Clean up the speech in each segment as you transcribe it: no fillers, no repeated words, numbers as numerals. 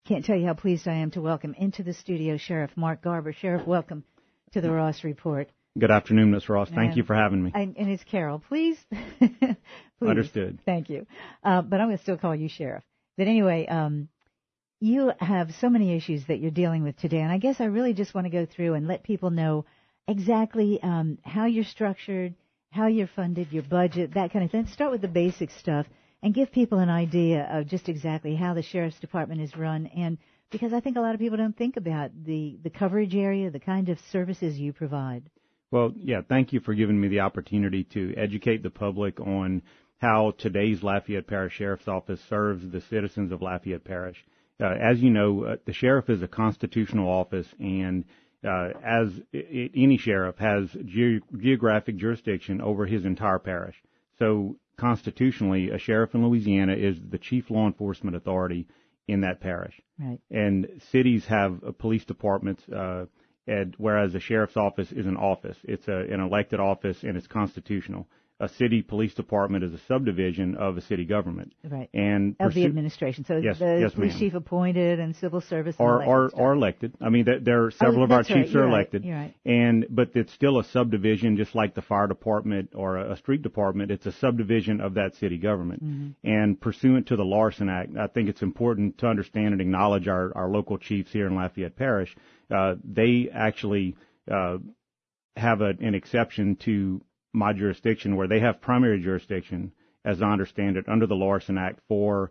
Can't tell you how pleased I am to welcome into the studio Sheriff Mark Garber. Sheriff, welcome to the Ross Report. Good afternoon, Ms. Ross. Thank you for having me. And it's Carol. Please. Please. Understood. Thank you. But I'm going to still call you Sheriff. But anyway, you have so many issues that you're dealing with today, and I guess I really just want to go through and let people know exactly how you're structured, how you're funded, your budget, that kind of thing. Start with the basic stuff and give people an idea of just exactly how the Sheriff's Department is run. And because I think a lot of people don't think about the coverage area, the kind of services you provide. Well, yeah, thank you for giving me the opportunity to educate the public on how today's Lafayette Parish Sheriff's Office serves the citizens of Lafayette Parish. As you know, the sheriff is a constitutional office, and any sheriff has geographic jurisdiction over his entire parish. So constitutionally, a sheriff in Louisiana is the chief law enforcement authority in that parish. Right. And cities have police departments, whereas a sheriff's office is an office. It's an elected office, and it's constitutional. A city police department is a subdivision of a city government. Right. And of the administration. So yes, the police ma'am. Chief appointed and civil service are elected. I mean, there are several of our chiefs are elected. You're right. But it's still a subdivision, just like the fire department or a street department. It's a subdivision of that city government. Mm-hmm. And pursuant to the Larson Act, I think it's important to understand and acknowledge our local chiefs here in Lafayette Parish. They actually have an exception to my jurisdiction, where they have primary jurisdiction, as I understand it, under the Larson Act for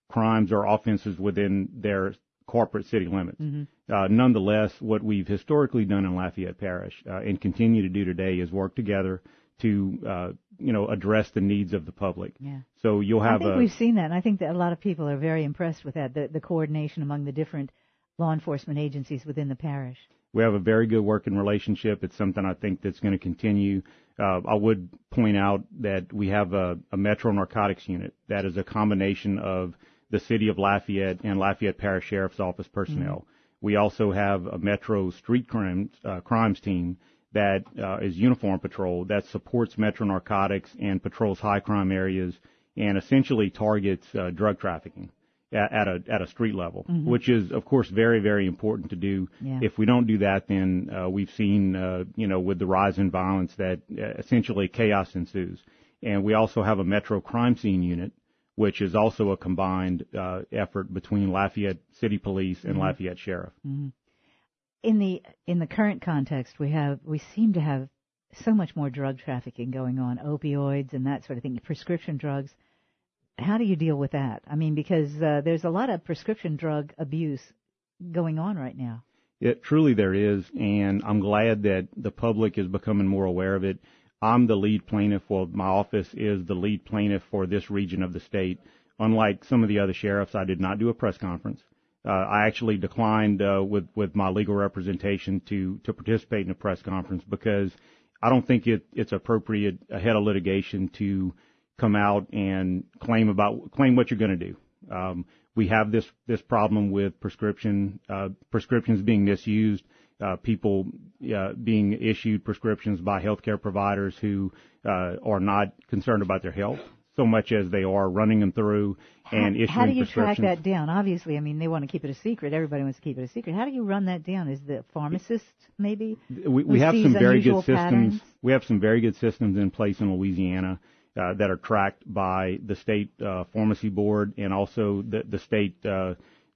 crimes or offenses within their corporate city limits. Mm-hmm. Nonetheless, what we've historically done in Lafayette Parish and continue to do today is work together to address the needs of the public. Yeah. So you'll have I think we've seen that, and I think that a lot of people are very impressed with that, the coordination among the different law enforcement agencies within the parish. We have a very good working relationship. It's something I think that's going to continue. I would point out that we have a Metro Narcotics unit that is a combination of the city of Lafayette and Lafayette Parish Sheriff's Office personnel. Mm-hmm. We also have a Metro Street Crimes team that is uniform patrol that supports Metro Narcotics and patrols high crime areas and essentially targets drug trafficking at a street level, mm-hmm. which is, of course, very, very important to do. Yeah. If we don't do that, then we've seen, with the rise in violence that essentially chaos ensues. And we also have a Metro Crime Scene unit, which is also a combined effort between Lafayette City Police and mm-hmm. Lafayette Sheriff. Mm-hmm. In the current context, we seem to have so much more drug trafficking going on, opioids and that sort of thing, prescription drugs. How do you deal with that? I mean, because there's a lot of prescription drug abuse going on right now. Truly there is, and I'm glad that the public is becoming more aware of it. I'm the lead plaintiff. Well, my office is the lead plaintiff for this region of the state. Unlike some of the other sheriffs, I did not do a press conference. I actually declined with my legal representation to participate in a press conference because I don't think it's appropriate ahead of litigation to come out and claim what you're going to do. We have this problem with prescriptions being misused, people being issued prescriptions by healthcare providers who are not concerned about their health so much as they are running them through and issuing prescriptions. How do you track that down? Obviously, I mean, they want to keep it a secret. Everybody wants to keep it a secret. How do you run that down? Is the pharmacist maybe? We have some very good systems. Patterns? We have some very good systems in place in Louisiana that are tracked by the state pharmacy board and also the state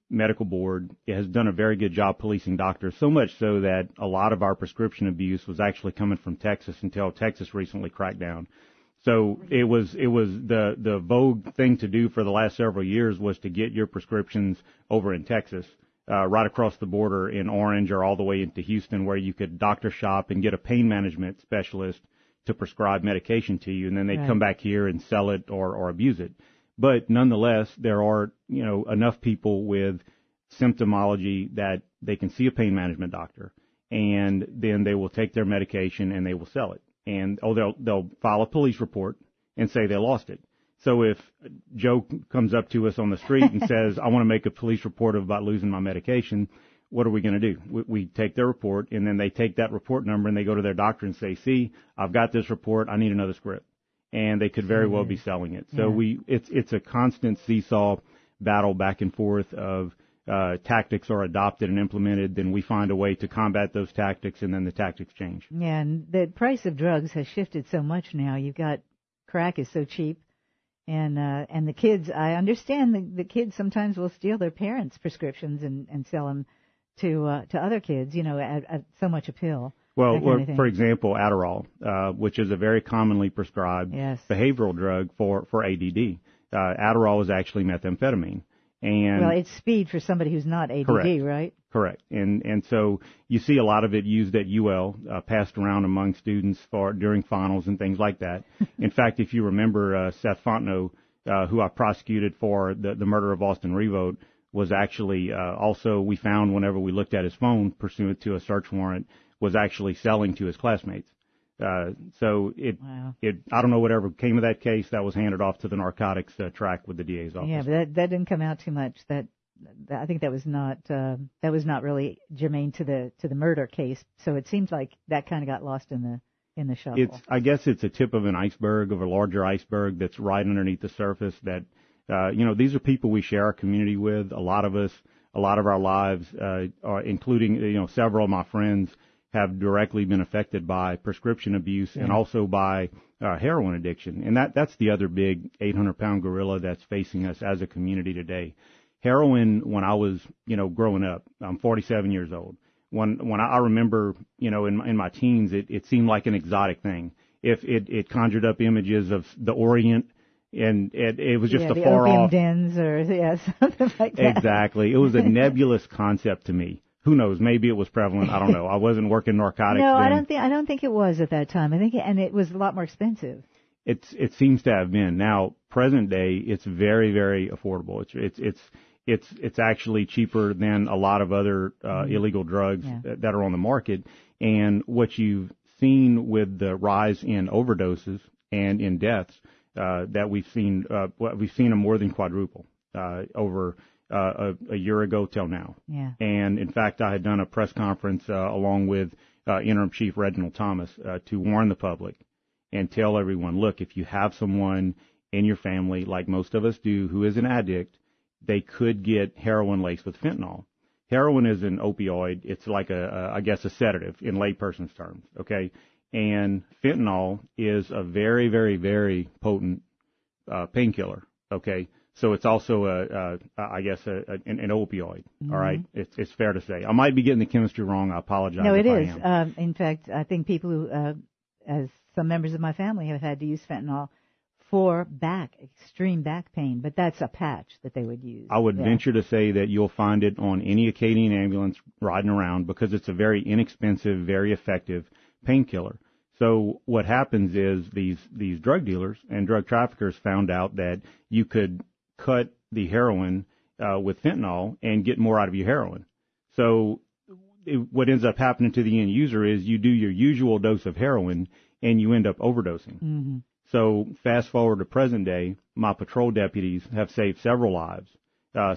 medical board. It has done a very good job policing doctors, so much so that a lot of our prescription abuse was actually coming from Texas until Texas recently cracked down. So it was the vogue thing to do for the last several years was to get your prescriptions over in Texas, right across the border in Orange or all the way into Houston, where you could doctor shop and get a pain management specialist to prescribe medication to you, and then they'd come back here and sell it or abuse it. But nonetheless, there are, enough people with symptomology that they can see a pain management doctor, and then they will take their medication and they will sell it. And they'll file a police report and say they lost it. So if Joe comes up to us on the street and says, I want to make a police report about losing my medication, what are we going to do? We take their report, and then they take that report number and they go to their doctor and say, see, I've got this report. I need another script. And they could very well be selling it. So it's a constant seesaw battle back and forth of tactics are adopted and implemented, then we find a way to combat those tactics, and then the tactics change. Yeah, and the price of drugs has shifted so much now. You've got crack is so cheap, and the kids. I understand the kids sometimes will steal their parents' prescriptions and sell them to other kids. At so much a pill. Well, for example, Adderall, which is a very commonly prescribed behavioral drug for ADD. Adderall is actually methamphetamine. And it's speed for somebody who's not ADD, correct, right? Correct. And so you see a lot of it used at UL, passed around among students during finals and things like that. In fact, if you remember, Seth Fontenot, who I prosecuted for the murder of Austin Revote, was actually also, we found whenever we looked at his phone pursuant to a search warrant, was actually selling to his classmates. I don't know whatever came of that case. That was handed off to the narcotics track with the DA's office. Yeah, but that didn't come out too much. I think that was not really germane to the murder case. So it seems like that kind of got lost in the shuffle. I guess it's a tip of an iceberg, of a larger iceberg that's right underneath the surface. That these are people we share our community with. A lot of us, a lot of our lives, including several of my friends, have directly been affected by prescription abuse and also by heroin addiction. And that's the other big 800-pound gorilla that's facing us as a community today. Heroin, when I was, growing up, I'm 47 years old. When I remember, in my teens, it seemed like an exotic thing. If it conjured up images of the Orient, and it was just a far off. Dens or something like that. Exactly. It was a nebulous concept to me. Who knows? Maybe it was prevalent. I don't know. I wasn't working narcotics. No, then. I don't think it was at that time. And it was a lot more expensive. It seems to have been. Now, present day, it's very, very affordable. It's actually cheaper than a lot of other illegal drugs that are on the market. And what you've seen with the rise in overdoses and in deaths, that we've seen them more than quadruple over a year ago till now. Yeah. And in fact, I had done a press conference along with Interim Chief Reginald Thomas to warn the public and tell everyone, look, if you have someone in your family, like most of us do, who is an addict, they could get heroin laced with fentanyl. Heroin is an opioid. It's like a sedative in layperson's terms. Okay. And fentanyl is a very, very, very potent painkiller. Okay. So it's also an opioid. Mm-hmm. All right. It's fair to say. I might be getting the chemistry wrong. I apologize. No, it is. I am. In fact, I think people who, as some members of my family, have had to use fentanyl for extreme back pain, but that's a patch that they would use. I would venture to say that you'll find it on any Acadian ambulance riding around because it's a very inexpensive, very effective painkiller. So what happens is these drug dealers and drug traffickers found out that you could cut the heroin with fentanyl and get more out of your heroin. So what ends up happening to the end user is you do your usual dose of heroin and you end up overdosing. Mm-hmm. So fast forward to present day, my patrol deputies have saved several lives,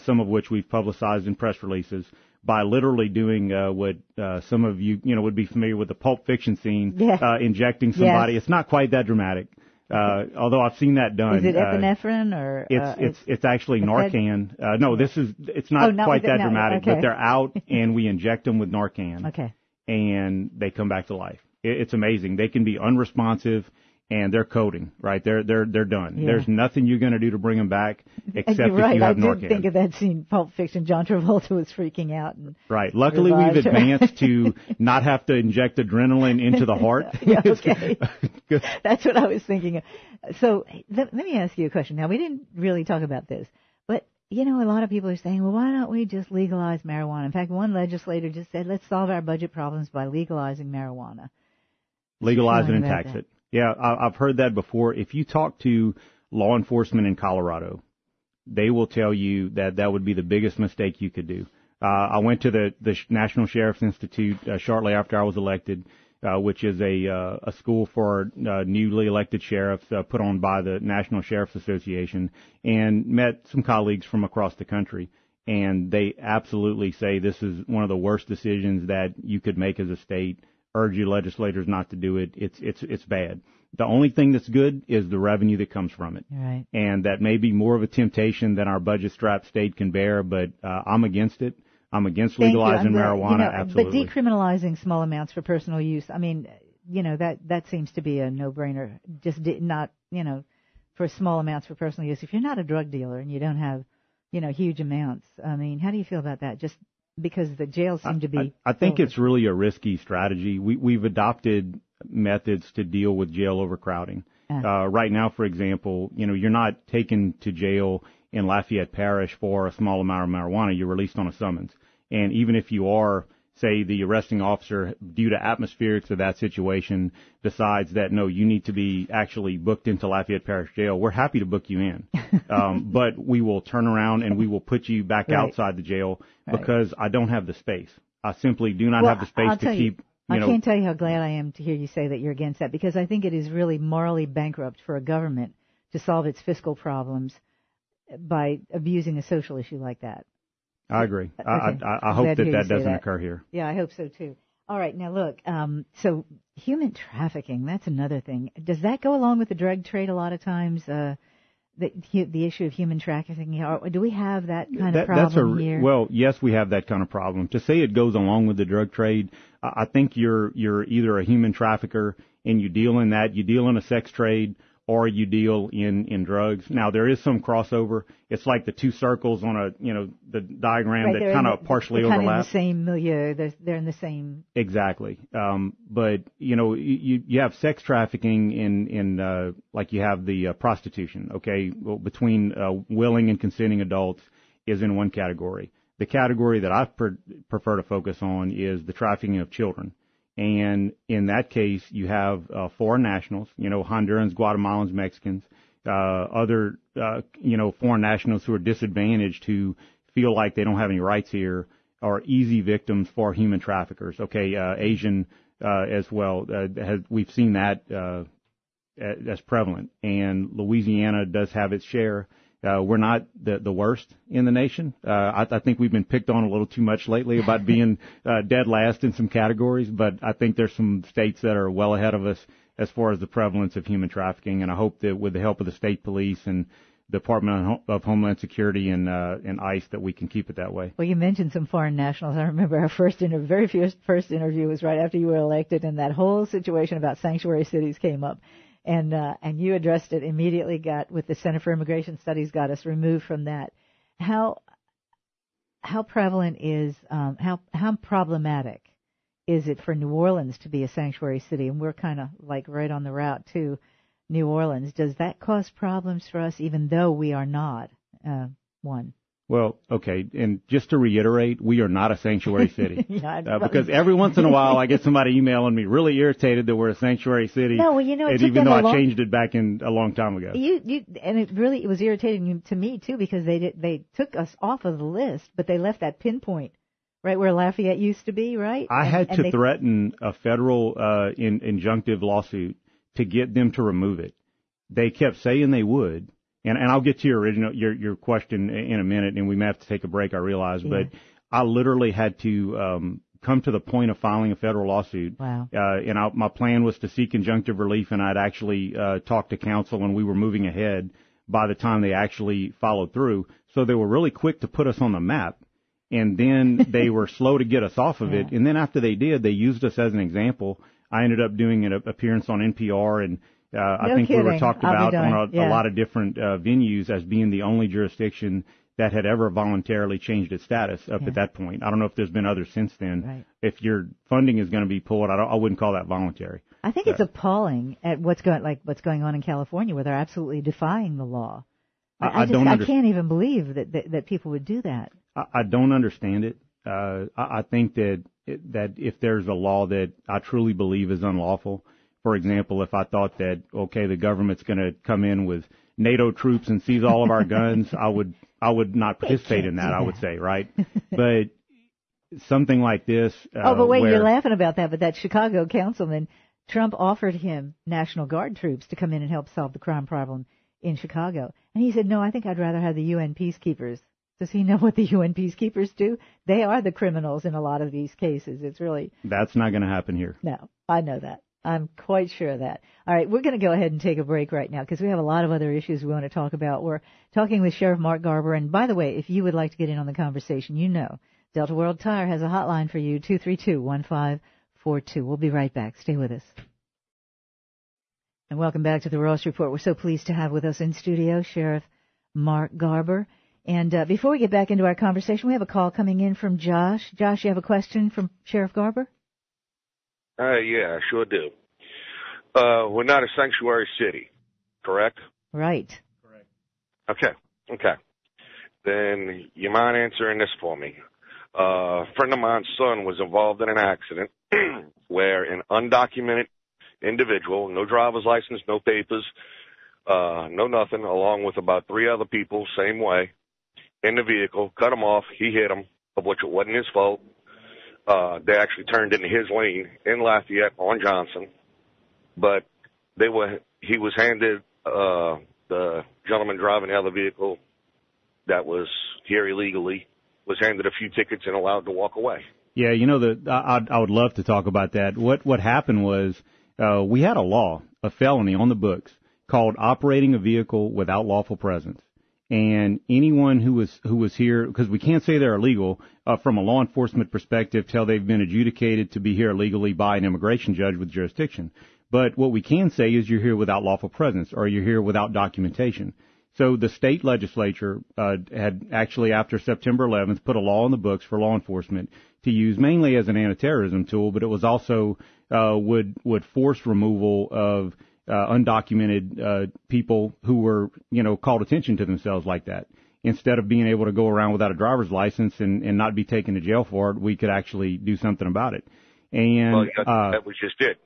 some of which we've publicized in press releases, by literally doing what some of you would be familiar with, the Pulp Fiction scene, injecting somebody. Yes. It's not quite that dramatic, although I've seen that done. Is it epinephrine or? It's actually Narcan. No, it's not quite that dramatic, but they're out and we inject them with Narcan. Okay. And they come back to life. It's amazing. They can be unresponsive. And they're coding, right? They're done. Yeah. There's nothing you're going to do to bring them back except if you have Narcan. I did think of that scene, Pulp Fiction. John Travolta was freaking out. Right. Luckily, we've advanced to not have to inject adrenaline into the heart. Yeah, okay. That's what I was thinking of. So let me ask you a question. Now, we didn't really talk about this, but, a lot of people are saying, well, why don't we just legalize marijuana? In fact, one legislator just said, let's solve our budget problems by legalizing marijuana. Legalize it and tax it. Yeah, I've heard that before. If you talk to law enforcement in Colorado, they will tell you that would be the biggest mistake you could do. I went to the National Sheriff's Institute shortly after I was elected, which is a school for newly elected sheriffs put on by the National Sheriff's Association, and met some colleagues from across the country. And they absolutely say this is one of the worst decisions that you could make as a state. Urge you legislators not to do it. It's bad. The only thing that's good is the revenue that comes from it. Right. And that may be more of a temptation than our budget-strapped state can bear, but I'm against it. I'm against legalizing marijuana, absolutely. But decriminalizing small amounts for personal use, I mean, that seems to be a no-brainer. Just not, for small amounts for personal use. If you're not a drug dealer and you don't have, huge amounts, I mean, how do you feel about that? Just because the jails seem to be... I think it's really a risky strategy. We've adopted methods to deal with jail overcrowding. Right now, for example, you're not taken to jail in Lafayette Parish for a small amount of marijuana. You're released on a summons. And even if you are, say, the arresting officer, due to atmospherics of that situation, decides that, no, you need to be actually booked into Lafayette Parish Jail, we're happy to book you in. But we will turn around and we will put you back outside the jail because I don't have the space. I simply do not have the space to keep... I can't tell you how glad I am to hear you say that you're against that, because I think it is really morally bankrupt for a government to solve its fiscal problems by abusing a social issue like that. I agree. Okay. I hope that doesn't occur here. Yeah, I hope so too. All right, now look, so human trafficking, that's another thing. Does that go along with the drug trade a lot of times? The issue of human trafficking, or do we have that kind of problem here? Well, yes, we have that kind of problem. To say it goes along with the drug trade, I think you're either a human trafficker and you deal in that, you deal in a sex trade, or you deal in drugs. Now, there is some crossover. It's like the two circles on the diagram that kind of partially overlap. Kind of in the same milieu. They're in the same. Exactly. But, you have sex trafficking in like you have the prostitution, okay? Well, between willing and consenting adults is in one category. The category that I prefer to focus on is the trafficking of children. And in that case, you have foreign nationals, Hondurans, Guatemalans, Mexicans, other, foreign nationals who are disadvantaged, who feel like they don't have any rights here, are easy victims for human traffickers. Okay, Asian as well. We've seen that as prevalent, and Louisiana does have its share. We're not the worst in the nation. I think we've been picked on a little too much lately about being dead last in some categories, but I think there's some states that are well ahead of us as far as the prevalence of human trafficking, and I hope that with the help of the state police and Department of Homeland Security and ICE that we can keep it that way. Well, you mentioned some foreign nationals. I remember our first interview was right after you were elected, and that whole situation about sanctuary cities came up. And you addressed it immediately. With the Center for Immigration Studies, got us removed from that. How prevalent is how problematic is it for New Orleans to be a sanctuary city? And we're kind of like right on the route to New Orleans. Does that cause problems for us, even though we are not one? Well, okay, and just to reiterate, we are not a sanctuary city. Because every once in a while I get somebody emailing me really irritated that we're a sanctuary city. No, well, even though I changed it back in a long time ago. And it was irritating to me too, because they took us off of the list, but they left that pinpoint right where Lafayette used to be, right? I had to threaten a federal injunctive lawsuit to get them to remove it. They kept saying they would. And I'll get to your question in a minute, and we may have to take a break, I realize. Yeah. But I literally had to come to the point of filing a federal lawsuit. Wow. And my plan was to seek injunctive relief, and I'd actually talked to counsel, and we were moving ahead by the time they actually followed through. So they were really quick to put us on the map, and then they were slow to get us off of it. And then after they did, they used us as an example. I ended up doing an appearance on NPR, and I think we were talked about on a lot of different venues as being the only jurisdiction that had ever voluntarily changed its status up at that point. I don't know if there's been others since then. Right. If your funding is going to be pulled, I wouldn't call that voluntary. I think it's appalling at what's going on in California, where they're absolutely defying the law. I can't even believe that people would do that. I don't understand it. I think that if there's a law that I truly believe is unlawful, for example, if I thought that, okay, the government's going to come in with NATO troops and seize all of our guns, I would not participate in that, I would say, right? But something like this. But wait, you're laughing about that, but that Chicago councilman, Trump offered him National Guard troops to come in and help solve the crime problem in Chicago. And he said, no, I think I'd rather have the UN peacekeepers. Does he know what the UN peacekeepers do? They are the criminals in a lot of these cases. It's really... That's not going to happen here. No, I know that. I'm quite sure of that. All right, we're going to go ahead and take a break right now because we have a lot of other issues we want to talk about. We're talking with Sheriff Mark Garber. And by the way, if you would like to get in on the conversation, you know, Delta World Tire has a hotline for you, 232-1542. We'll be right back. Stay with us. And welcome back to the Ross Report. We're so pleased to have with us in studio Sheriff Mark Garber. And before we get back into our conversation, we have a call coming in from Josh. Josh, you have a question from Sheriff Garber? Yeah, I sure do. We're not a sanctuary city, correct? Right. Correct. Okay. Then you mind answering this for me? A friend of mine's son was involved in an accident where an undocumented individual, no driver's license, no papers, no nothing, along with about 3 other people, same way, in the vehicle, cut him off. He hit him, of which it wasn't his fault. They actually turned into his lane in Lafayette on Johnson, but he was handed, the gentleman driving the other vehicle that was here illegally was handed a few tickets and allowed to walk away. Yeah, you know, I would love to talk about that. What happened was, we had a law, a felony on the books called operating a vehicle without lawful presence. And anyone who was here, because we can't say they're illegal from a law enforcement perspective till they've been adjudicated to be here illegally by an immigration judge with jurisdiction. But what we can say is you're here without lawful presence or you're here without documentation. So the state legislature had actually, after September 11th, put a law on the books for law enforcement to use mainly as an anti-terrorism tool, but it was also would force removal of undocumented people who were, called attention to themselves like that. Instead of being able to go around without a driver's license and not be taken to jail for it, we could actually do something about it. And that was just it.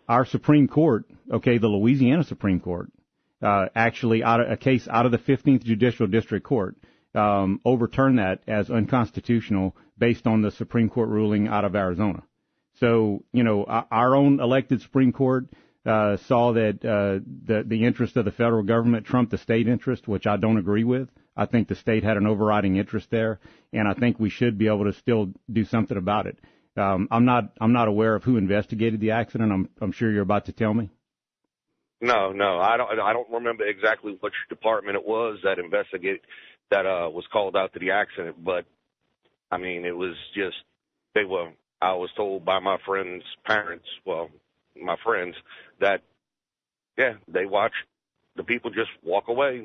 Our Supreme Court, the Louisiana Supreme Court, actually a case out of the 15th Judicial District Court, overturned that as unconstitutional based on the Supreme Court ruling out of Arizona. So, our own elected Supreme Court saw that the interest of the federal government trumped the state interest, which I don't agree with. I think the state had an overriding interest there, and I think we should be able to still do something about it. I'm not aware of who investigated the accident. I'm sure you're about to tell me. No, I don't remember exactly which department it was that was called out to the accident, but I mean, it was just I was told by my friend's parents, my friends, that they watched the people just walk away.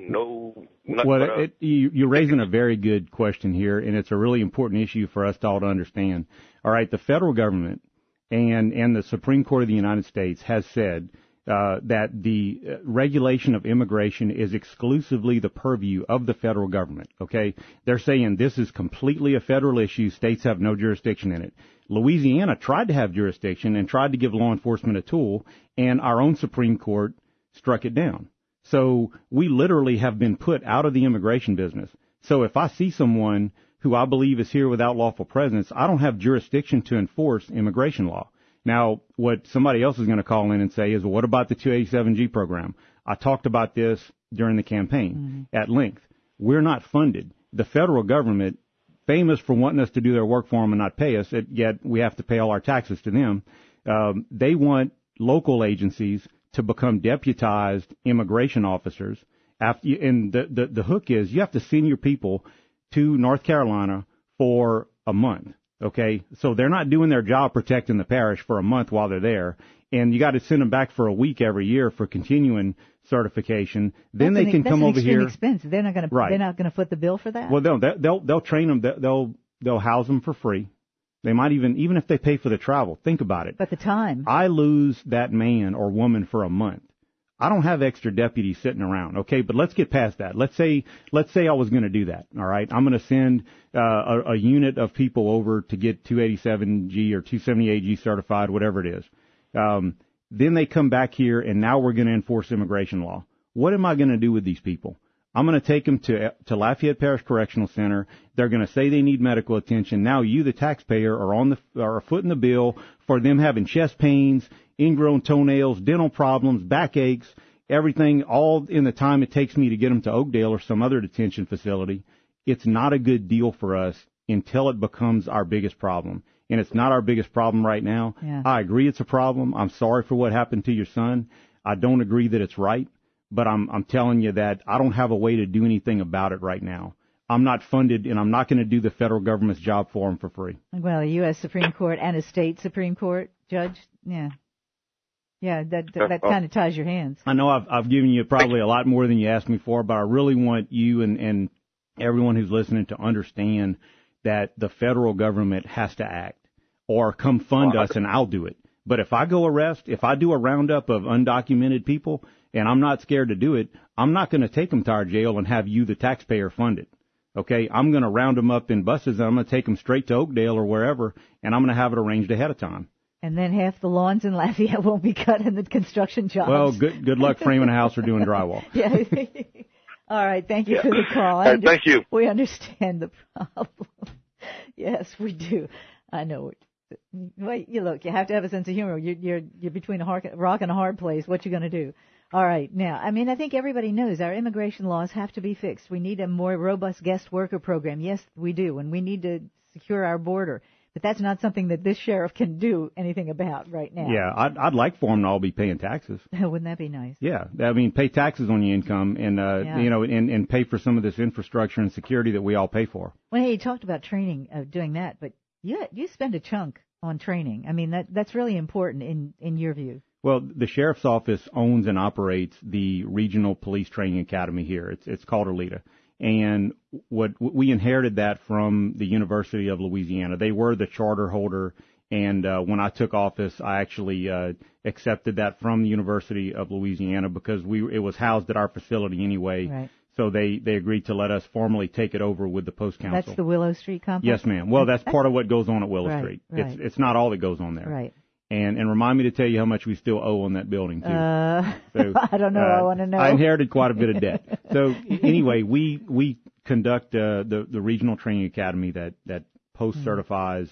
You're raising a very good question here, and it's a really important issue for us to all to understand. All right, the federal government and the Supreme Court of the United States has said that the regulation of immigration is exclusively the purview of the federal government. Okay, they're saying this is completely a federal issue. States have no jurisdiction in it. Louisiana tried to have jurisdiction and tried to give law enforcement a tool, and our own Supreme Court struck it down. So we literally have been put out of the immigration business. So if I see someone who I believe is here without lawful presence, I don't have jurisdiction to enforce immigration law. Now, what somebody else is going to call in and say is, well, what about the 287G program? I talked about this during the campaign at length. We're not funded. The federal government, famous for wanting us to do their work for them and not pay us, yet we have to pay all our taxes to them. They want local agencies to become deputized immigration officers. And the hook is you have to send your people to North Carolina for a month. Okay, so they're not doing their job protecting the parish for a month while they're there, and you got to send them back for a week every year for continuing certification. Then they can come over here. That's an extreme expense. They're not going to. Right. They're not going to foot the bill for that. Well, they'll train them. They'll house them for free. They might even if they pay for the travel. Think about it. But the time. I lose that man or woman for a month. I don't have extra deputies sitting around, okay? But let's get past that. Let's say I was going to do that, all right? I'm going to send a unit of people over to get 287G or 278G certified, whatever it is. Then they come back here, and now we're going to enforce immigration law. What am I going to do with these people? I'm going to take them to Lafayette Parish Correctional Center. They're going to say they need medical attention. Now you, the taxpayer, are footing the bill for them having chest pains, ingrown toenails, dental problems, backaches, everything, all in the time it takes me to get them to Oakdale or some other detention facility. It's not a good deal for us until it becomes our biggest problem. and it's not our biggest problem right now. Yeah. I agree it's a problem. I'm sorry for what happened to your son. I don't agree that it's right, but I'm telling you that I don't have a way to do anything about it right now. I'm not funded, and I'm not going to do the federal government's job for him for free. Well, a U.S. Supreme Court and a state Supreme Court judge, yeah. Yeah, that kind of ties your hands. I know I've given you probably a lot more than you asked me for, but I really want you and everyone who's listening to understand that the federal government has to act, or come fund us and I'll do it. But if I do a roundup of undocumented people, and I'm not scared to do it, I'm not going to take them to our jail and have you, the taxpayer, fund it. Okay, I'm going to round them up in buses, and I'm going to take them straight to Oakdale or wherever, and I'm going to have it arranged ahead of time. And then half the lawns in Lafayette won't be cut in the construction jobs. Well, good luck framing a house or doing drywall. Yeah. All right, thank you for the call. Thank you. We understand the problem. Yes, we do. I know it. Wait, you have to have a sense of humor. You're between a rock and a hard place. What you going to do? All right. Now, I mean, I think everybody knows our immigration laws have to be fixed. We need a more robust guest worker program. Yes, we do. And we need to secure our border. But that's not something that this sheriff can do anything about right now. Yeah, I'd like for them to all be paying taxes. Wouldn't that be nice? Yeah. I mean, pay taxes on your income and, and pay for some of this infrastructure and security that we all pay for. Well, hey, you talked about training, doing that, but you spend a chunk on training. I mean, that's really important in your view. Well, the sheriff's office owns and operates the Regional Police Training Academy here. It's called Alita. And we inherited that from the University of Louisiana. They were the charter holder, and when I took office, I actually accepted that from the University of Louisiana because it was housed at our facility anyway. Right. So they agreed to let us formally take it over with the Post Council. That's the Willow Street complex? Yes, ma'am. Well, that's part of what goes on at Willow Street. Right. It's not all that goes on there. Right. And remind me to tell you how much we still owe on that building, too. So, I don't know. I want to know. I inherited quite a bit of debt. So anyway, we conduct the Regional Training Academy that post-certifies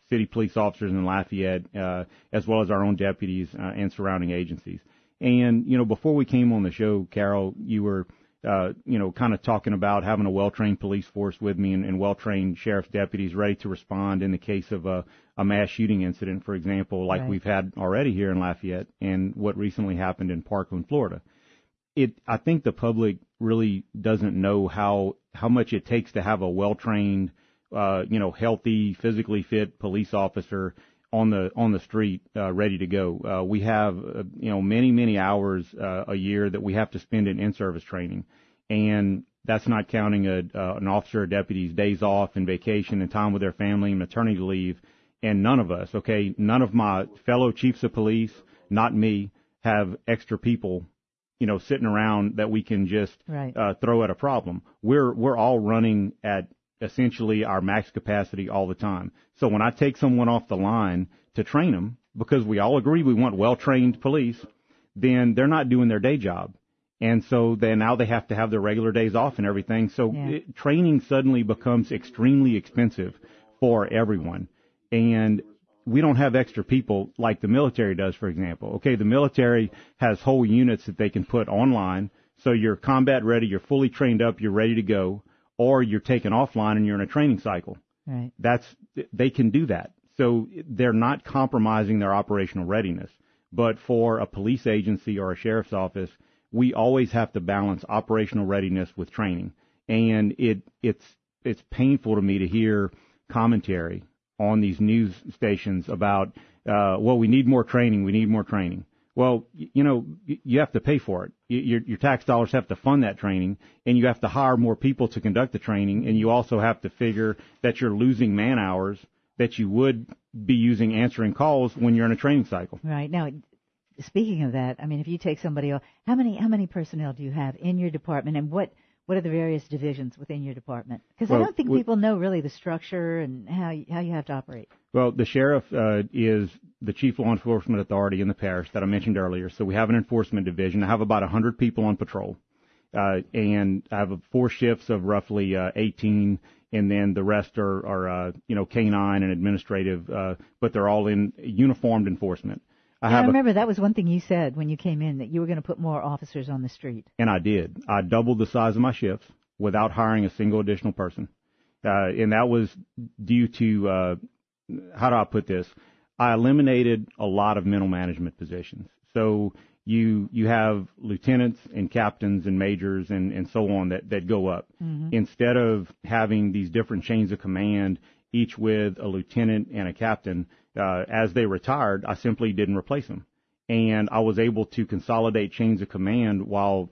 city police officers in Lafayette, as well as our own deputies and surrounding agencies. And, before we came on the show, Carol, you were kind of talking about having a well-trained police force with me and well-trained sheriff's deputies ready to respond in the case of a mass shooting incident, for example, like we've had already here in Lafayette and what recently happened in Parkland, Florida. I think the public really doesn't know how much it takes to have a well-trained, healthy, physically fit police officer on the street, ready to go. We have, many hours a year that we have to spend in in-service training. And that's not counting an officer or deputy's days off and vacation and time with their family and maternity leave. And none of my fellow chiefs of police, not me, have extra people, sitting around that we can just throw at a problem. We're all running at essentially our max capacity all the time. So when I take someone off the line to train them, because we all agree we want well-trained police, then they're not doing their day job. And so then now they have to have their regular days off and everything. So training suddenly becomes extremely expensive for everyone. And we don't have extra people like the military does, for example. Okay, the military has whole units that they can put online. So you're combat ready, you're fully trained up, you're ready to go, or you're taken offline and you're in a training cycle. Right. They can do that. So they're not compromising their operational readiness. But for a police agency or a sheriff's office, we always have to balance operational readiness with training. And it's painful to me to hear commentary on these news stations about, we need more training. Well, you have to pay for it. Your tax dollars have to fund that training, and you have to hire more people to conduct the training, and you also have to figure that you're losing man hours that you would be using answering calls when you're in a training cycle. Right. Now, speaking of that, I mean, if you take somebody else, how many personnel do you have in your department, and what are the various divisions within your department? Because I don't think people know really the structure and how you have to operate. Well, the sheriff is the chief law enforcement authority in the parish that I mentioned earlier. So we have an enforcement division. I have about 100 people on patrol, and I have 4 shifts of roughly 18, and then the rest are canine and administrative, but they're all in uniformed enforcement. I remember that was one thing you said when you came in, that you were going to put more officers on the street. And I did. I doubled the size of my shifts without hiring a single additional person. And that was due to how do I put this? I eliminated a lot of middle management positions. So you have lieutenants and captains and majors and so on that go up. Mm-hmm. Instead of having these different chains of command, each with a lieutenant and a captain, as they retired, I simply didn't replace them. And I was able to consolidate chains of command while,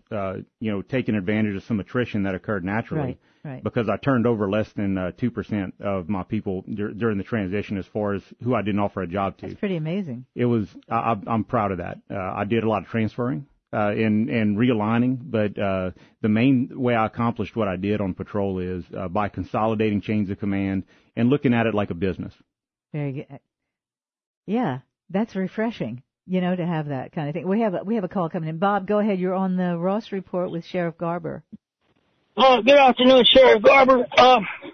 taking advantage of some attrition that occurred naturally. Right. Because I turned over less than 2% of my people during the transition as far as who I didn't offer a job to. That's pretty amazing. It was, I'm proud of that. I did a lot of transferring and realigning, but the main way I accomplished what I did on patrol is by consolidating chains of command and looking at it like a business. Very good. Yeah, that's refreshing. To have that kind of thing. We have a call coming in. Bob, go ahead. You're on the Ross Report with Sheriff Garber. Good afternoon, Sheriff Garber.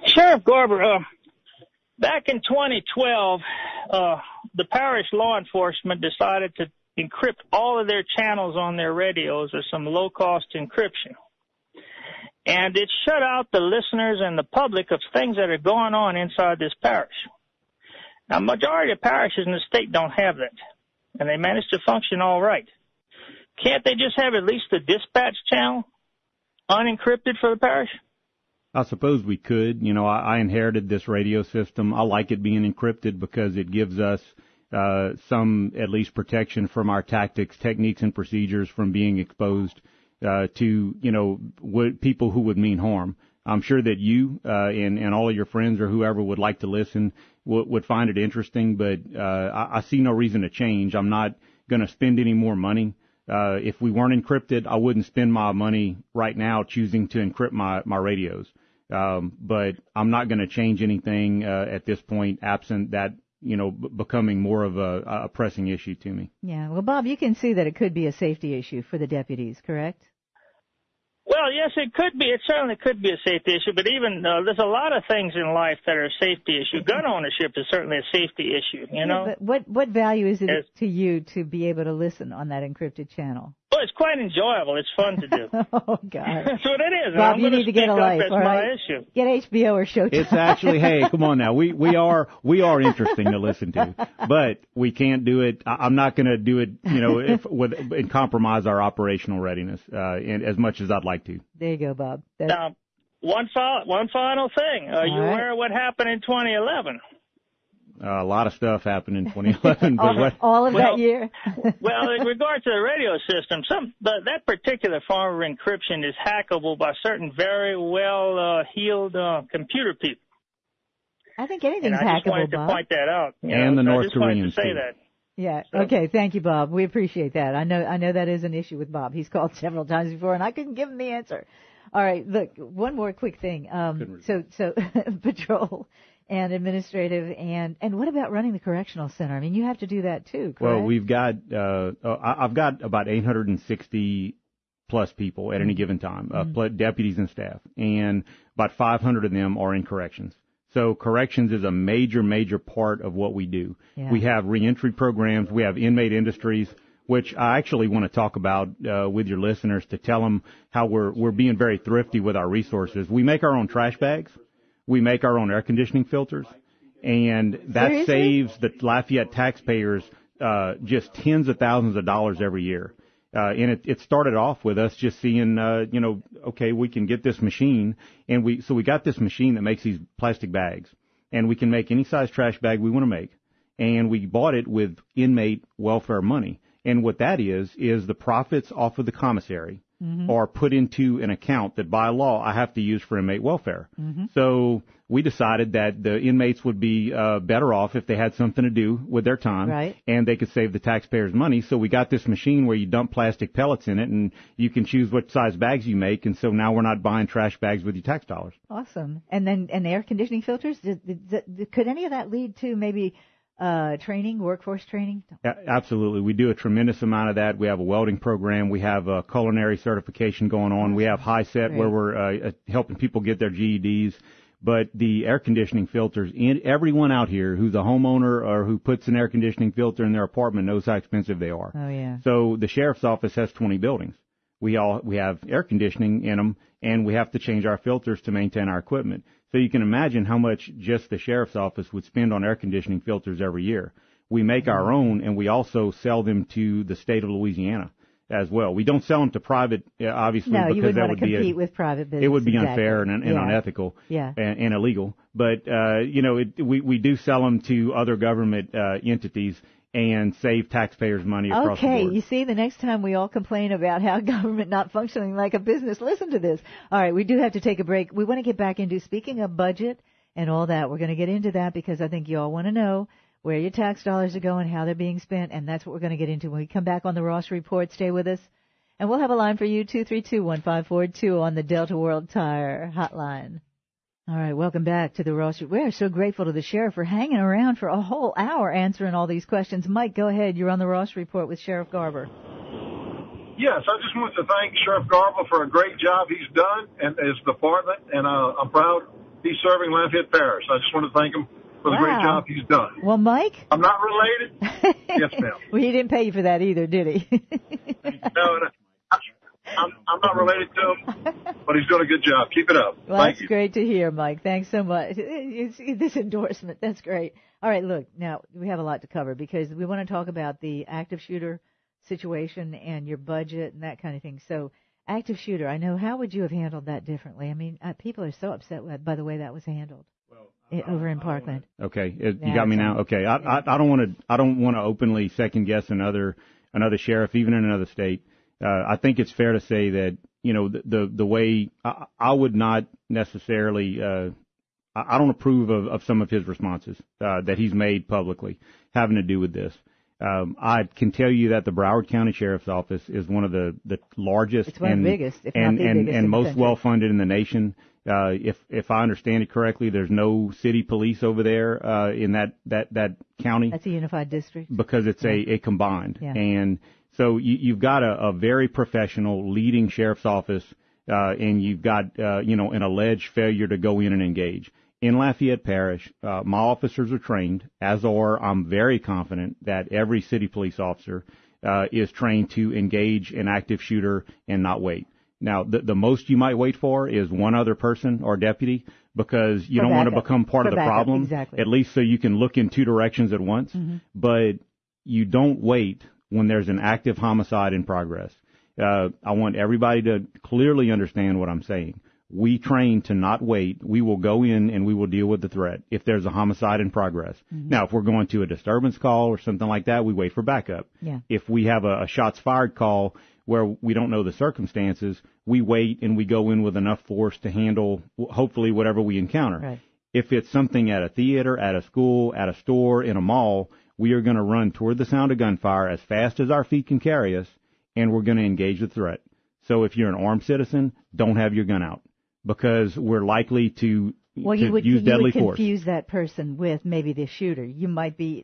Sheriff Garber, back in 2012, the Parish law enforcement decided to encrypt all of their channels on their radios with some low-cost encryption. And it shut out the listeners and the public of things that are going on inside this parish. Now, majority of parishes in the state don't have that, and they manage to function all right. Can't they just have at least the dispatch channel unencrypted for the parish? I suppose we could. I inherited this radio system. I like it being encrypted because it gives us some, at least, protection from our tactics, techniques, and procedures from being exposed to, people who would mean harm. I'm sure that you and all of your friends or whoever would like to listen would find it interesting, but I see no reason to change. I'm not going to spend any more money. If we weren't encrypted, I wouldn't spend my money right now choosing to encrypt my radios. But I'm not going to change anything at this point, absent that, becoming more of a pressing issue to me. Yeah. Well, Bob, you can see that it could be a safety issue for the deputies, correct? Well, yes, it could be. It certainly could be a safety issue, but even there's a lot of things in life that are a safety issue. Gun ownership is certainly a safety issue, But what value is it to you to be able to listen on that encrypted channel? Well, it's quite enjoyable. It's fun to do. Oh, God. That's what it is. Bob, you need to get a life, all right? My issue. Get HBO or Showtime. It's actually, hey, come on now. We are interesting to listen to, but we can't do it. I'm not going to do it, and compromise our operational readiness, as much as I'd like to. There you go, Bob. Now, one final thing. Are you aware of what happened in 2011? A lot of stuff happened in 2011. But all of that year? Well, in regard to the radio system, that particular form of encryption is hackable by certain very well-heeled computer people. I think anything's hackable, Bob. I just wanted to point that out. And the North Koreans, too. I just wanted to say that. Yeah. So. Okay. Thank you, Bob. We appreciate that. I know that is an issue with Bob. He's called several times before, and I couldn't give him the answer. All right. Look, one more quick thing. So patrol and administrative, and what about running the correctional center? I mean, you have to do that too, correct? Well, we've got I've got about 860 plus people at any given time, deputies and staff, and about 500 of them are in corrections. So corrections is a major part of what we do. Yeah. We have reentry programs. We have inmate industries, which I actually want to talk about with your listeners to tell them how we're being very thrifty with our resources. We make our own trash bags. We make our own air conditioning filters. And that saves the Lafayette taxpayers just tens of thousands of dollars every year. And it started off with us just seeing, okay, we can get this machine, and we got this machine that makes these plastic bags, and we can make any size trash bag we want to make, and we bought it with inmate welfare money, and what that is the profits off of the commissary are put into an account that by law I have to use for inmate welfare. So we decided that the inmates would be better off if they had something to do with their time, right, and they could save the taxpayers money. So we got this machine where you dump plastic pellets in it, and you can choose what size bags you make. And so now we're not buying trash bags with your tax dollars. Awesome. And then air conditioning filters. Could any of that lead to maybe training, workforce training? Absolutely. We do a tremendous amount of that. We have a welding program. We have a culinary certification going on. We have high set where we're helping people get their GEDs. But the air conditioning filters, everyone out here who's a homeowner or who puts an air conditioning filter in their apartment knows how expensive they are. Oh, yeah. So the sheriff's office has 20 buildings. We have air conditioning in them, and we have to change our filters to maintain our equipment. So you can imagine how much just the sheriff's office would spend on air conditioning filters every year. We make our own, and we also sell them to the state of Louisiana as well. We don't sell them to private, obviously, no, because that would be compete with private business. It would be exactly. unfair and unethical and illegal. But we do sell them to other government entities and save taxpayers money across the board. Okay, you see, the next time we all complain about how government not functioning like a business, listen to this. All right, we do have to take a break. We want to get back into speaking of budget and all that. We're going to get into that because I think you all want to know where your tax dollars are going, how they're being spent, and that's what we're going to get into when we come back on the Ross Report. Stay with us. And we'll have a line for you, 232-1542 on the Delta World Tire hotline. All right, welcome back to the Ross Report. We are so grateful to the sheriff for hanging around for a whole hour answering all these questions. Mike, go ahead. You're on the Ross Report with Sheriff Garber. Yes, I just want to thank Sheriff Garber for a great job he's done and his department, and I'm proud he's serving Lafayette Parish. I just want to thank him for the great job he's done. Well, Mike? I'm not related. Yes, ma'am. Well, he didn't pay you for that either, did he? No, I'm not related to him, but he's doing a good job. Keep it up. Well, Thank that's you. great to hear, Mike. Thanks so much. This endorsement, that's great. All right, look, now we have a lot to cover because we want to talk about the active shooter situation and your budget and that kind of thing. So, active shooter, I know, how would you have handled that differently? I mean, people are so upset by the way that was handled. Over in Parkland. Okay, you got me now. Okay, I don't want to openly second guess another sheriff, even in another state. I think it's fair to say that the way I would not necessarily I don't approve of some of his responses that he's made publicly having to do with this. I can tell you that the Broward County Sheriff's Office is one of the largest it's one of the biggest, if not the biggest and most country. well funded in the nation. If I understand it correctly, there's no city police over there in that county. That's a unified district because it's a combined. Yeah. And so you've got a very professional leading sheriff's office, and you've got an alleged failure to go in and engage. In Lafayette Parish, my officers are trained, as are, I'm very confident that every city police officer is trained to engage an active shooter and not wait. Now, the most you might wait for is one other person or deputy because you don't want to become part of the problem, exactly. At least so you can look in two directions at once. Mm-hmm. But you don't wait when there's an active homicide in progress. I want everybody to clearly understand what I'm saying. We train to not wait. We will go in and we will deal with the threat if there's a homicide in progress. Mm-hmm. Now, if we're going to a disturbance call or something like that, we wait for backup. Yeah. If we have a shots fired call where we don't know the circumstances, we wait and we go in with enough force to handle hopefully whatever we encounter. Right. If it's something at a theater, at a school, at a store, in a mall, we are going to run toward the sound of gunfire as fast as our feet can carry us, and we're going to engage the threat. So if you're an armed citizen, don't have your gun out because we're likely to use deadly force. You would confuse that person with maybe the shooter.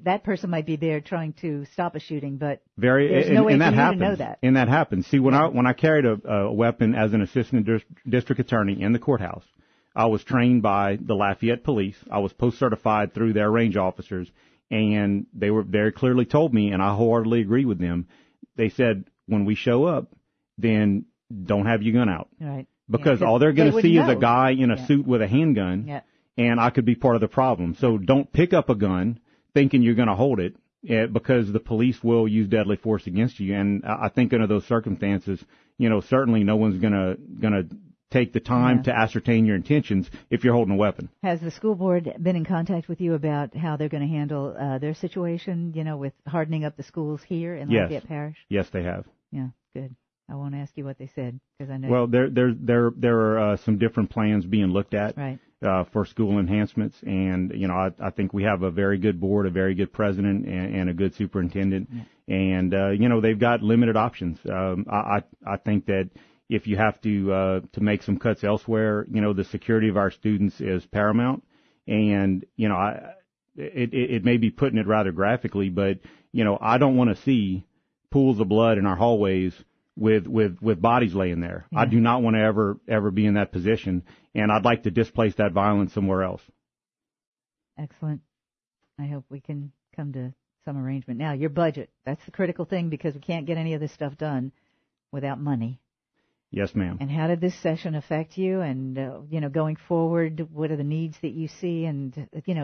That person might be there trying to stop a shooting, but there's no way for you to know that. And that happens. See, when I carried a weapon as an assistant district attorney in the courthouse, I was trained by the Lafayette police. I was post-certified through their range officers, and they were very clearly told me, and I wholeheartedly agree with them. They said, when we show up, then don't have your gun out. Right. Because all they're going to see is a guy in a suit with a handgun, and I could be part of the problem. So don't pick up a gun thinking you're going to hold it because the police will use deadly force against you. And I think under those circumstances, certainly no one's going to take the time to ascertain your intentions if you're holding a weapon. Has the school board been in contact with you about how they're going to handle their situation, with hardening up the schools here in Lafayette Parish? Yes, they have. Yeah, good. I won't ask you what they said because I know. Well, there are some different plans being looked at for school enhancements, and I think we have a very good board, a very good president, and a good superintendent, and they've got limited options. I think that if you have to make some cuts elsewhere, the security of our students is paramount, and it may be putting it rather graphically, but I don't want to see pools of blood in our hallways with bodies laying there. Yeah. I do not want to ever be in that position, and I'd like to displace that violence somewhere else. Excellent. I hope we can come to some arrangement. Now, your budget, that's the critical thing because we can't get any of this stuff done without money. Yes, ma'am. And how did this session affect you? And, going forward, what are the needs that you see and,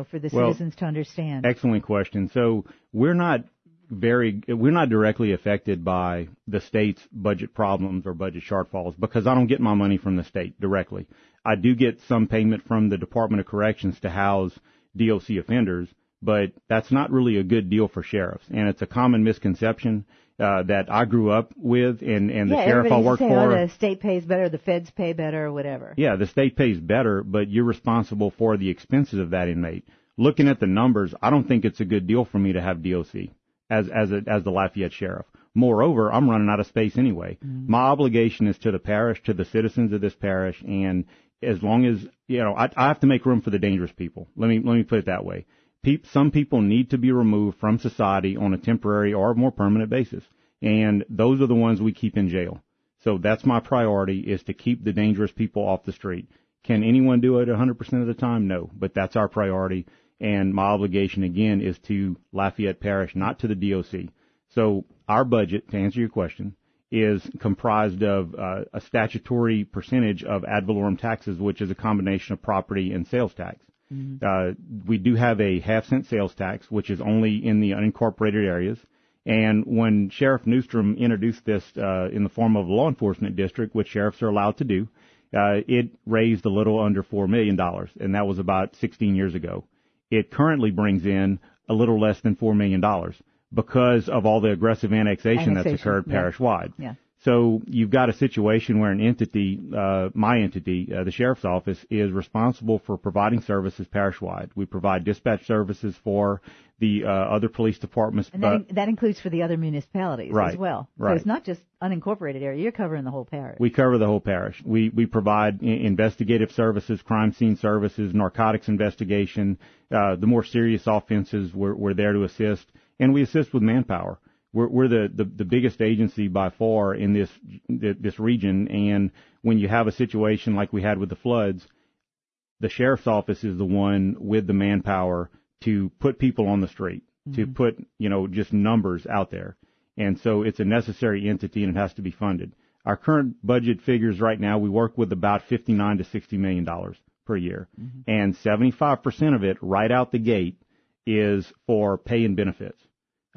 for the citizens to understand? Excellent question. So we're not directly affected by the state's budget problems or budget shortfalls because I don't get my money from the state directly. I do get some payment from the Department of Corrections to house DOC offenders, but that's not really a good deal for sheriffs. And it's a common misconception that I grew up with, and the sheriff I work for. The state pays better, the feds pay better, or whatever. Yeah, the state pays better, but you're responsible for the expenses of that inmate. Looking at the numbers, I don't think it's a good deal for me to have DOC as the Lafayette sheriff. Moreover, I'm running out of space anyway. Mm-hmm. My obligation is to the parish, to the citizens of this parish, and as long as I have to make room for the dangerous people. Let me put it that way. Some people need to be removed from society on a temporary or more permanent basis, and those are the ones we keep in jail. So that's my priority, is to keep the dangerous people off the street. Can anyone do it 100% of the time? No, but that's our priority, and my obligation, again, is to Lafayette Parish, not to the DOC. So our budget, to answer your question, is comprised of a statutory percentage of ad valorem taxes, which is a combination of property and sales tax. Mm-hmm. We do have a half-cent sales tax, which is only in the unincorporated areas. And when Sheriff Newstrom introduced this in the form of a law enforcement district, which sheriffs are allowed to do, it raised a little under $4 million, and that was about 16 years ago. It currently brings in a little less than $4 million because of all the aggressive annexation that's occurred parish-wide. Yeah. So you've got a situation where an entity, my entity, the sheriff's office, is responsible for providing services parish-wide. We provide dispatch services for the other police departments. And that includes for the other municipalities as well. Right. So it's not just unincorporated area. You're covering the whole parish. We cover the whole parish. We provide investigative services, crime scene services, narcotics investigation. The more serious offenses, we're there to assist. And we assist with manpower. We're the biggest agency by far in this region, and when you have a situation like we had with the floods, the sheriff's office is the one with the manpower to put people on the street, mm-hmm. to put just numbers out there, and so it's a necessary entity and it has to be funded. Our current budget figures right now, we work with about $59 to $60 million per year, mm-hmm. and 75% of it right out the gate is for pay and benefits.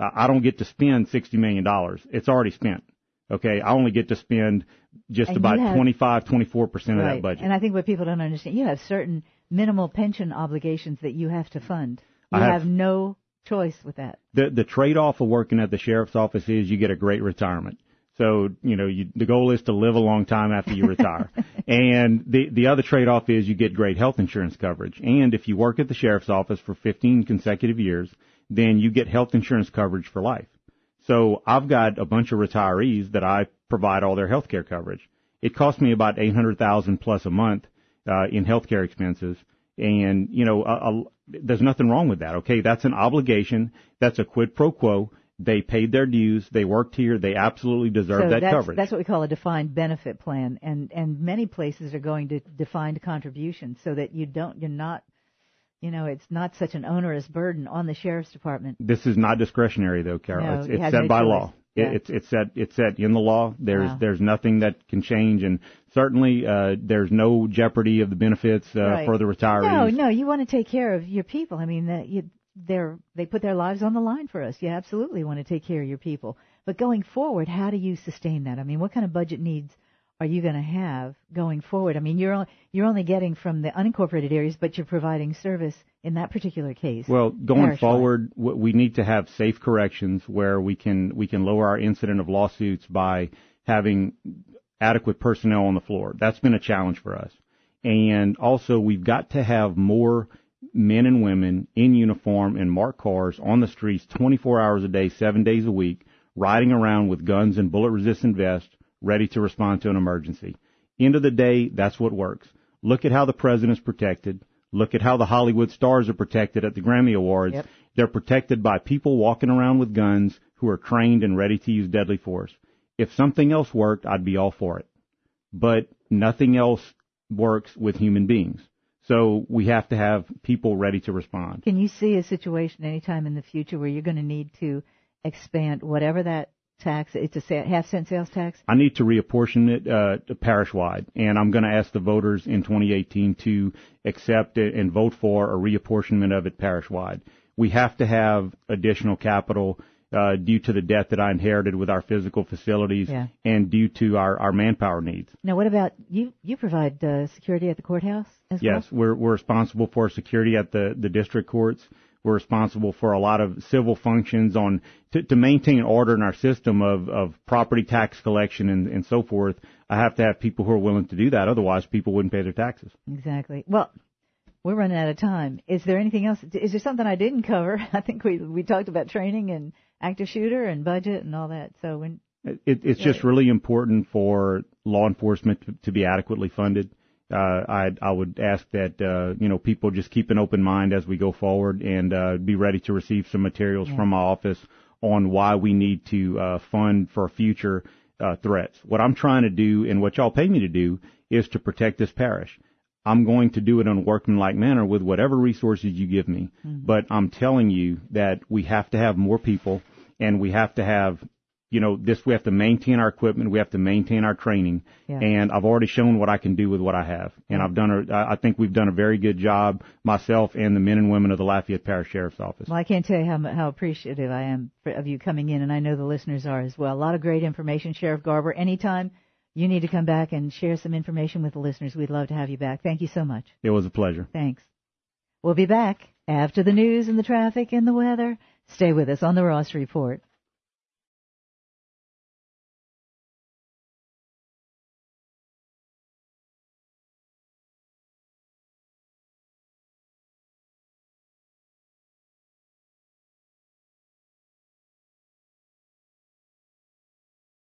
I don't get to spend $60 million. It's already spent. Okay. I only get to spend just about 24% of that budget. And I think what people don't understand, you have certain minimal pension obligations that you have to fund. You have no choice with that. The trade-off of working at the sheriff's office is you get a great retirement. So, the goal is to live a long time after you retire. And the other trade-off is you get great health insurance coverage. And if you work at the sheriff's office for 15 consecutive years, then you get health insurance coverage for life. So I've got a bunch of retirees that I provide all their health care coverage. It costs me about $800,000 plus a month in health care expenses. And, there's nothing wrong with that. Okay. That's an obligation. That's a quid pro quo. They paid their dues. They worked here. They absolutely deserve that coverage. That's what we call a defined benefit plan. And many places are going to defined contributions so that you're not, it's not such an onerous burden on the sheriff's department. This is not discretionary though, Carol. No, it's set by law. Yeah. It's set in the law. There's nothing that can change, and certainly there's no jeopardy of the benefits for the retirees. No, you want to take care of your people. I mean, they put their lives on the line for us. You absolutely want to take care of your people. But going forward, how do you sustain that? I mean, what kind of budget needs are you going to have going forward? I mean, you're only getting from the unincorporated areas, but you're providing service in that particular case. Well, going forward, we need to have safe corrections where we can lower our incident of lawsuits by having adequate personnel on the floor. That's been a challenge for us. And also, we've got to have more men and women in uniform in marked cars on the streets 24 hours a day, 7 days a week, riding around with guns and bullet-resistant vests, ready to respond to an emergency. End of the day, that's what works. Look at how the president's protected. Look at how the Hollywood stars are protected at the Grammy Awards. Yep. They're protected by people walking around with guns who are trained and ready to use deadly force. If something else worked, I'd be all for it. But nothing else works with human beings. So we have to have people ready to respond. Can you see a situation anytime in the future where you're going to need to expand whatever that tax? It's a half-cent sales tax? I need to reapportion it parish-wide, and I'm going to ask the voters in 2018 to accept it and vote for a reapportionment of it parish-wide. We have to have additional capital due to the debt that I inherited with our physical facilities and due to our manpower needs. Now, what about you? You provide security at the courthouse as well? Yes, we're responsible for security at the district courts. We're responsible for a lot of civil functions to maintain order in our system of property tax collection and so forth. I have to have people who are willing to do that. Otherwise, people wouldn't pay their taxes. Exactly. Well, we're running out of time. Is there anything else? Is there something I didn't cover? I think we talked about training and active shooter and budget and all that. So it's just really important for law enforcement to be adequately funded. I would ask that people just keep an open mind as we go forward and be ready to receive some materials from my office on why we need to fund for future threats. What I'm trying to do and what y'all pay me to do is to protect this parish. I'm going to do it in a workmanlike manner with whatever resources you give me. Mm-hmm. But I'm telling you that we have to have more people, and we have to have, we have to maintain our equipment, we have to maintain our training. Yeah. And I've already shown what I can do with what I have. And I think we've done a very good job, myself and the men and women of the Lafayette Parish Sheriff's Office. Well, I can't tell you how appreciative I am of you coming in, and I know the listeners are as well. A lot of great information, Sheriff Garber. Anytime you need to come back and share some information with the listeners, we'd love to have you back. Thank you so much. It was a pleasure. Thanks. We'll be back after the news and the traffic and the weather. Stay with us on the Ross Report.